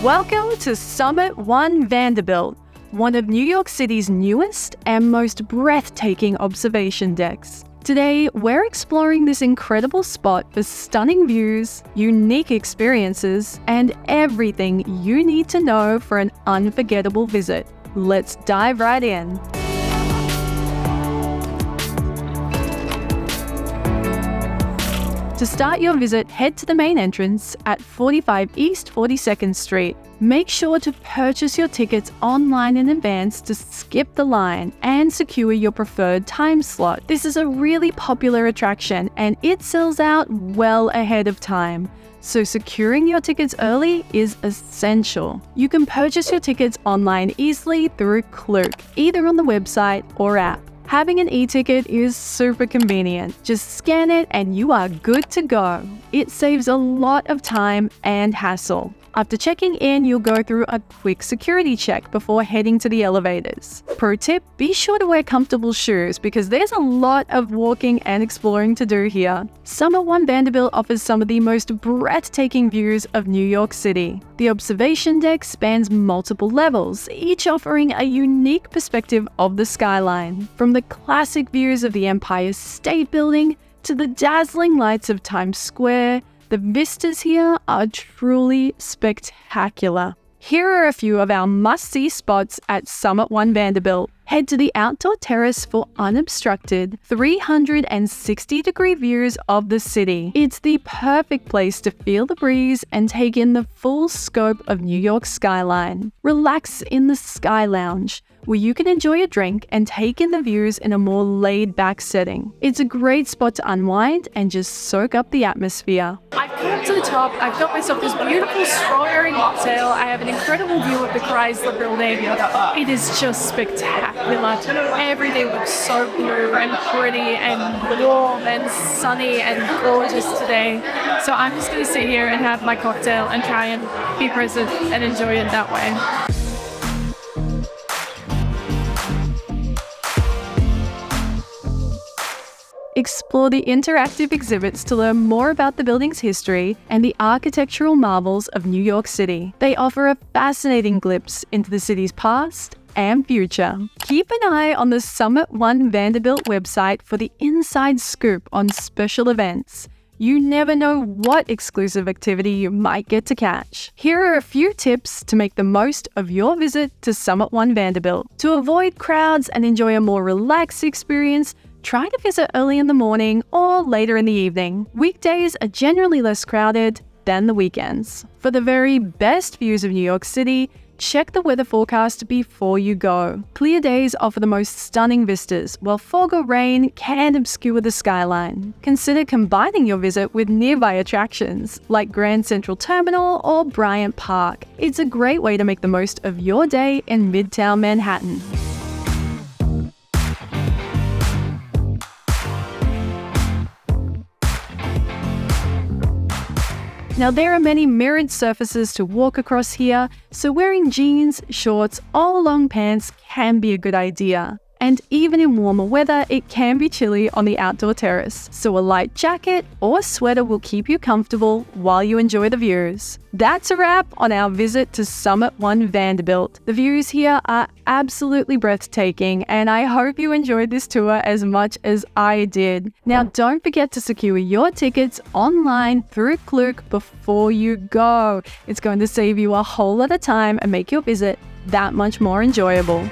Welcome to Summit One Vanderbilt, one of New York City's newest and most breathtaking observation decks. Today, we're exploring this incredible spot for stunning views, unique experiences, and everything you need to know for an unforgettable visit. Let's dive right in. To start your visit, head to the main entrance at 45 East 42nd Street. Make sure to purchase your tickets online in advance to skip the line and secure your preferred time slot. This is a really popular attraction and it sells out well ahead of time. So securing your tickets early is essential. You can purchase your tickets online easily through Klook, either on the website or app. Having an e-ticket is super convenient. Just scan it and you are good to go. It saves a lot of time and hassle. After checking in, you'll go through a quick security check before heading to the elevators. Pro tip, be sure to wear comfortable shoes because there's a lot of walking and exploring to do here. Summit One Vanderbilt offers some of the most breathtaking views of New York City. The observation deck spans multiple levels, each offering a unique perspective of the skyline. From the classic views of the Empire State Building to the dazzling lights of Times Square, the vistas here are truly spectacular. Here are a few of our must-see spots at Summit One Vanderbilt. Head to the outdoor terrace for unobstructed 360-degree views of the city. It's the perfect place to feel the breeze and take in the full scope of New York's skyline. Relax in the Sky Lounge, where you can enjoy a drink and take in the views in a more laid-back setting. It's a great spot to unwind and just soak up the atmosphere. I've come up to the top. I've got myself this beautiful strawberry mocktail. I have an incredible view of the Chrysler Building. It is just spectacular. Everything looks so blue and pretty and warm and sunny and gorgeous today. So I'm just going to sit here and have my cocktail and try and be present and enjoy it that way. Explore the interactive exhibits to learn more about the building's history and the architectural marvels of New York City. They offer a fascinating glimpse into the city's past and future. Keep an eye on the Summit One Vanderbilt website for the inside scoop on special events. You never know what exclusive activity you might get to catch. Here are a few tips to make the most of your visit to Summit One Vanderbilt. To avoid crowds and enjoy a more relaxed experience, try to visit early in the morning or later in the evening. Weekdays are generally less crowded than the weekends. For the very best views of New York City, check the weather forecast before you go. Clear days offer the most stunning vistas, while fog or rain can obscure the skyline. Consider combining your visit with nearby attractions like Grand Central Terminal or Bryant Park. It's a great way to make the most of your day in Midtown Manhattan. Now, there are many mirrored surfaces to walk across here, so wearing jeans, shorts, or long pants can be a good idea. And even in warmer weather, it can be chilly on the outdoor terrace, so a light jacket or sweater will keep you comfortable while you enjoy the views. That's a wrap on our visit to Summit One Vanderbilt. The views here are absolutely breathtaking, and I hope you enjoyed this tour as much as I did. Now, don't forget to secure your tickets online through Klook before you go. It's going to save you a whole lot of time and make your visit that much more enjoyable.